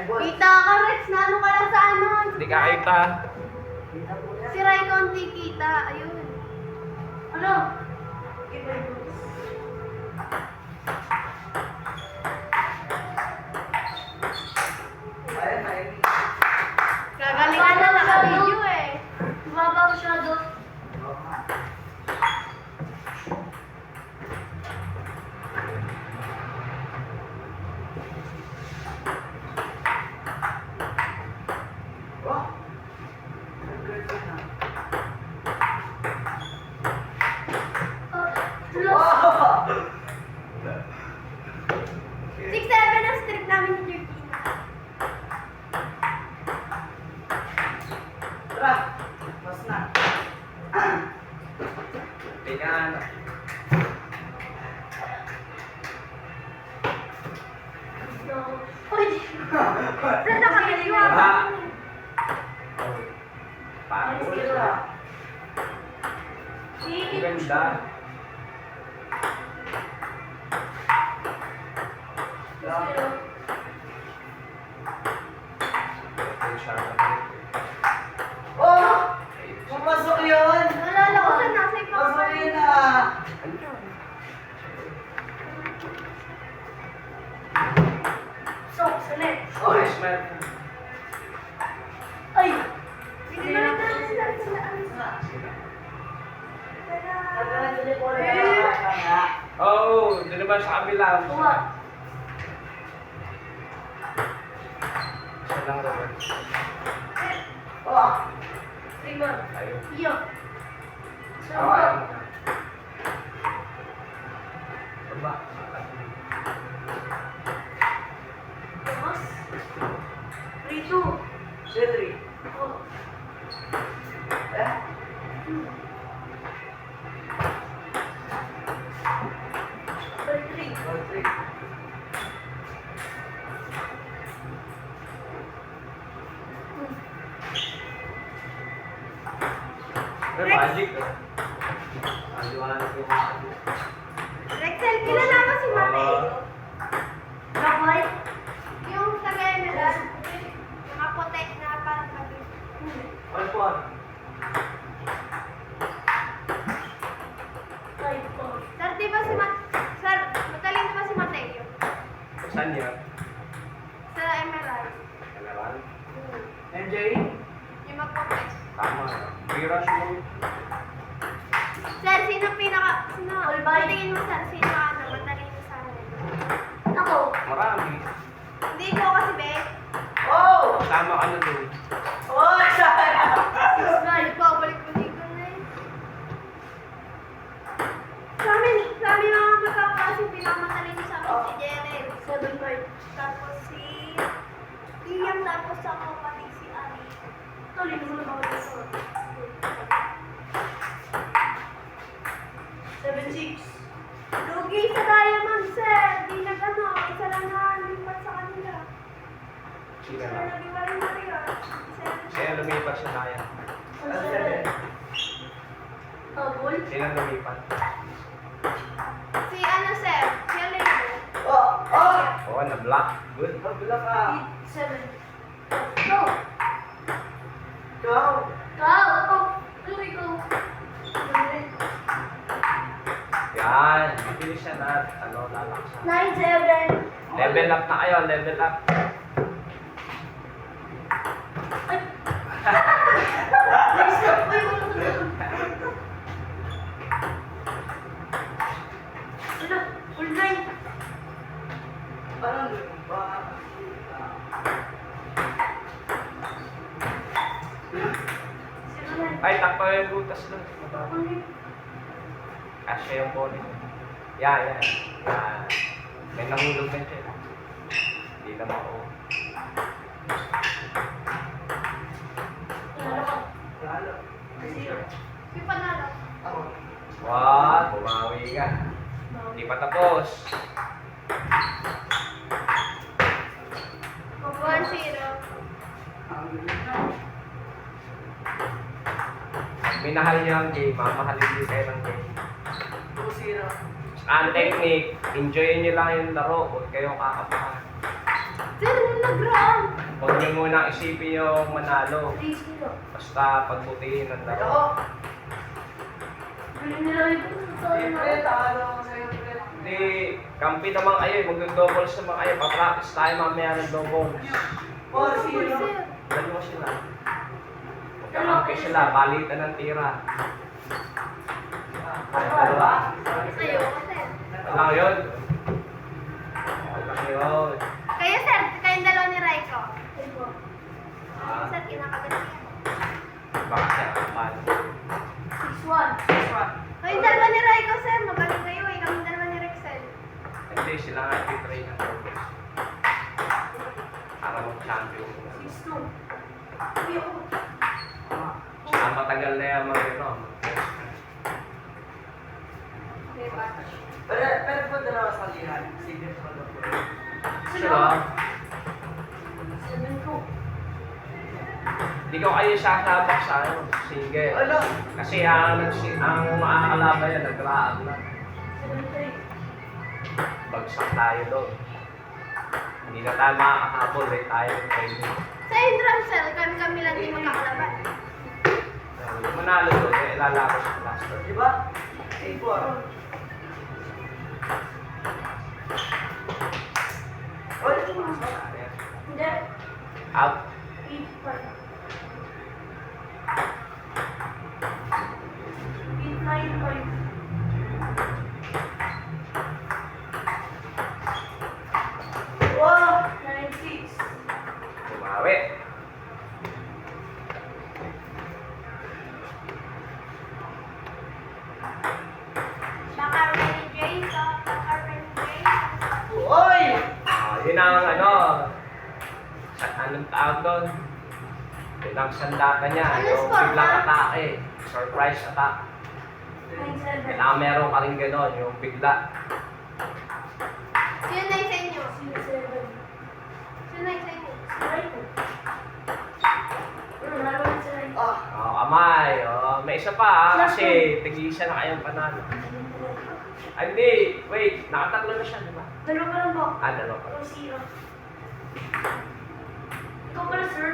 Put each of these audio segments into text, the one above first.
Kita ka, Rex. Nano ka lang sa ano? Hindi ka kita. Si Rai konti kita. Ayun. Ano? Gagalingan na naka-video eh. Bumaba ko siya doon. Six, seven ang streak namin ni Turkina. Tara, mas na. Tingnan. Uy! Saan nakakaliwa? Ah. Pagod. Ang ganda. Ang sharp. Oh! Pumasok yun! Nalala ko saan nasa ipang Pasok yun ah! So, salit. Oh, Freshman. Ay! Hindi na lang natin sila Oh, doon naman sa kabila. Tuwa. Siya lang naman. Oh! Rimon. Ayun. Iyo. Ayun. Baba. Tomas. Rito. Shetri. Oh. Eh? Three. Oh, three. May magic. Aliwanag yung magic. Rexel, kilala mo si Mateo? Kapoy? Yung taga-emerald. Yung maputi na parang gabi. One point. Sir, di ba si Sir, magaling di ba si Mateo? Saan yan? Sa emerald. Kalaban? MJ? Yung maputi. Tama. Mirage mo. Sir, sino patingin mo sir, sino matalino sa amin? Ako. Marami. Hindi ko kasi, be. Oh! Tama ka na doon. Oh! Hindi ko, balik-balik ko na eh. Sa amin mga magkakasin, pinakamatalino sa amin si Jeren. 7-5. Tapos si Liam, tapos ako pati si Ari. Talino mo na ba ako dito? 7-6. Lugi sa Diamond, sir. Di nag-ano, isa lang na lipat sa kanila. Sila Sir, lang. nag-iwa rin Maria. Kaya lumipat siya na yan. Tabol? Sila lumipat. Si ano, sir? Si Aleno. Oh! Oh! Oo, na-block. Good. Pabila ka! 7. Go! Ikaw! Go! Go! Go! Yan. Bibilis siya na. Ano, lalaksa. 9-7. Level up na kayo. Level up. Ano? Full 9. Parang ba? Ay, takpa yung butas lang. Kasya yung body. Yan. May nahulog na siya. Hindi na mako. Lalo. Si Panalo. Ako. What? Bumawi ka. Hindi pa tapos. 1-0. Minahal niyo ang game, mamahalin din kayo ng game. 2-0. Ang technique, enjoyin niyo lang yung laro, huwag kayong kakapahan. Sir, wala ground. Huwag niyo muna isipin yung manalo. 3-0. Basta pagbutihin ang Ako. laro. Galing nila yung Siyempre, talo ako sa'yo, pre. Hindi, kampi naman kayo. Mag-doubles naman kayo. Pa-practice tayo mamaya ng doubles. 4-0. Dalawa sila. Magkakampi sila. Balitan ng tira. Dalawa. Sa'yo, kasi. Wala yun. Wala yun. Kayo, sir. Kayong dalawa ni Raiko. Ah, Sir, kinakagat niya. baka siya kapan. 6-1. Kayong dalawa ni Raiko, sir. Magaling kayo eh. Kaming dalawa ni Rexel. Hindi, sila nga i-train ng doubles. Para mag-champion. 6-2. Uy, ako. Ang matagal na yan mga ito. Okay, ba? Pero po dalawa sa lihan. Sige, po na po. Sila, 7-2. hindi ko kayo sasabak sa ano, single. Ano? Kasi ang makakalaban yan, nagraag na. 7-3. Bagsak tayo doon. Hindi na tayo makakahabol, eh tayo ng training. Sa Indram, sir. Kami lang di magkakalaban. Yung manalo doon, eh lalaro sa cluster. Di ba? 8-4. Oy, Hindi. Out. 8-5. 8-9-5. wow! 9-6. Bumawi. Baka Renny J. Baka Renny J. Oy! Yun ang ano, sa anong tawag doon? Yun ang sandata niya, Ano yung score, biglang ha? atake, surprise attack. 9-7. Kailangan meron ka rin gano'n, yung bigla. Sino na yung sa inyo? 6-7. Sino na yung sa inyo? Raiko. Nalaman sa Raiko. Ah! Oh, kamay. Oh, may isa pa kasi tig-isa na kayong panalo. Ay, hindi. Wait, nakatatlo na siya, di ba? Dalawa pa lang po. Dalawa pa. 0. Ikaw pala, sir.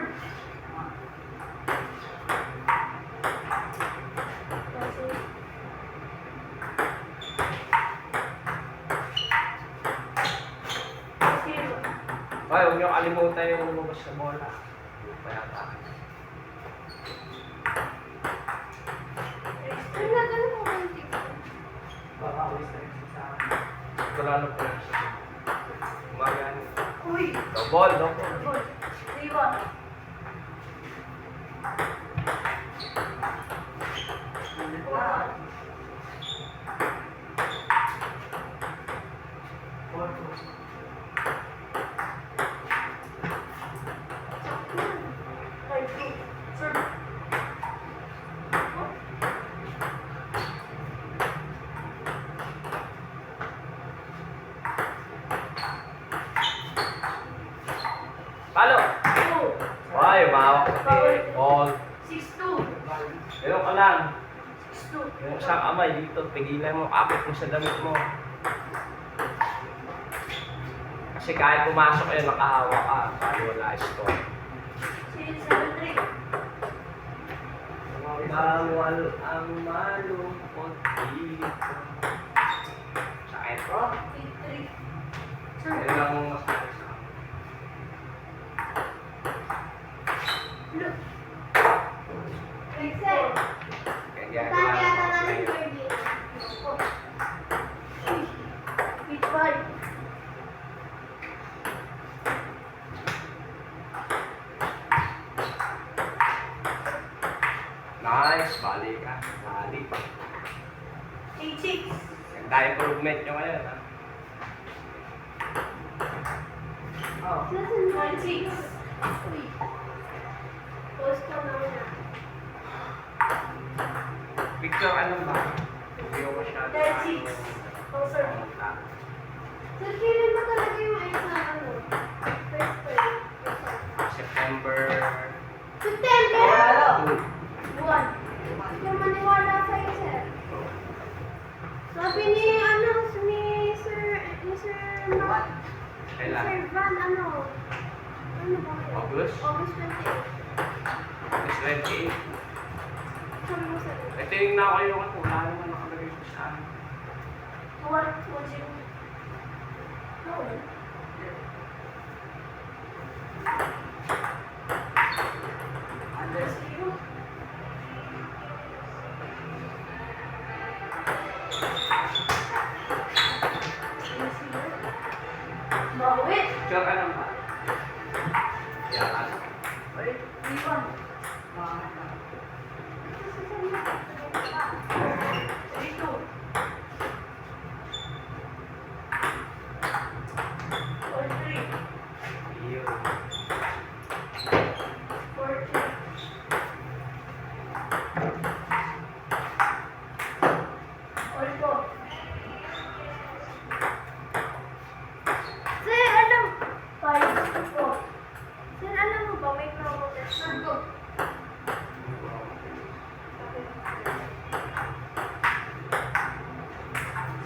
Hoy, huwag niyo kalimutan yung lumabas na bola. Kaya pa. Ano na ganun po kayo dito? Baka always na rin sa akin. Ito lalo po yung sa umagaan. Uy! Double, double. Boy, 3-1. Sir. Palo! Hoy, umawak ka ball. 6-2. Ganun ka lang. 6-2. Yung isang kamay dito, pigilan mo, kapit mo sa damit mo. Kasi kahit pumasok kayo, nakahawak ka, kaya wala score. 7-3. Bawal ang malungkot dito. Sakit. 8-3. Sir. Yan lang ang masakit sa akin. Look. Rexel. Kaya Tanya na kailangan lang ko yung ngayon. birthday. Beach ball. Nice, bali ka. Bali. 8-6. Ganda improvement nyo ngayon, ha? Oh. 9-6. Uy. Post ko na muna. Picture ano ba? Hindi ko masyado. 36. Oh, sir. Sir, kailan ba talaga yung ayos na ano? First grade. September September! Talo! 2. 1. Hindi ko maniwala sa'yo, sir. Sabi ni, ni Sir Mark, Kailan? Sir Van, Ano ba kayo? August? August 28. August 28. Sabi mo sa Eh, tinignan ko yung ano, wala naman nakalagay ko sa akin. What was you? No. Under. Bawi. Sure ka lang ba? Yan. Ay, Iwan. bakit na? Dito. All three. Yun. 14. All four. Sir, alam. 5, 4. Sir, alam mo ba may promo test na?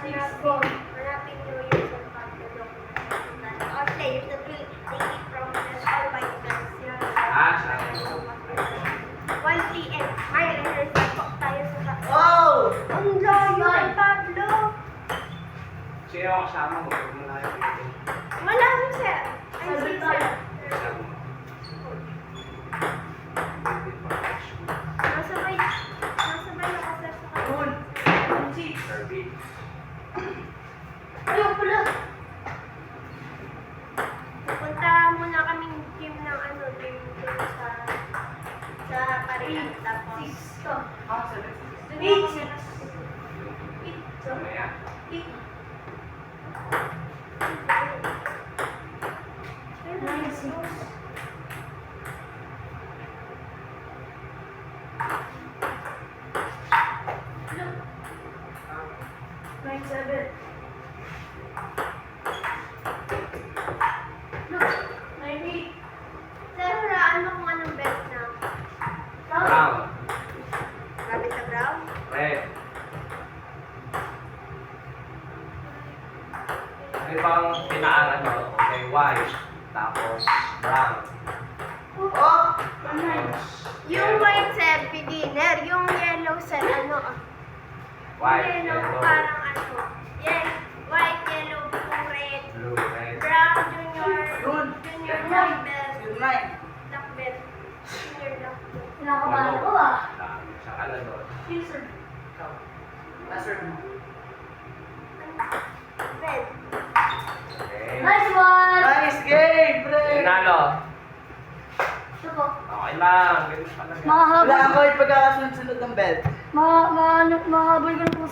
Hanapin niyo yung sulfat na document. Or players that will take it from the all white girls. Yan. Ah, sabi ko. 1 p.m. May rehearsal po tayo sa Oh! Ang layo kay Pablo. Sino ako kasama mo? Huwag mo na yung dito. Wala mo, sir. Ay, si sir. Kasama mo. Nasabay ako, sir, sa Cool. Survey. Ayaw pala. Pupunta muna kaming gym ng ano, gym dun sa Parilan. Tapos, Ah, sabi. Mamaya. Nine, seven. Nine, eight. Sir, huraan mo kung anong belt na. Brown. Grabe sa brown? Red. Ano bang pinaaral mo? Okay, white. Tapos brown. Oh! Tapos Yung white, sir, beginner. Yung yellow, sir, ano? white, Yellow, yellow, parang ano. White, yellow, blue, red. blue, red. Brown, junior. Yun. Junior black belt. Yun na eh. Black belt. Junior black belt. Kinakabahan ako ah. Sa kanan doon. User. Ikaw. Master mo. Red. Okay. one! Nice game, pre! Tinalo. Ito po. Okay lang. Ganun talaga. Wala ako yung pagkakasunod-sunod ng belt. Mahabol ko na po sa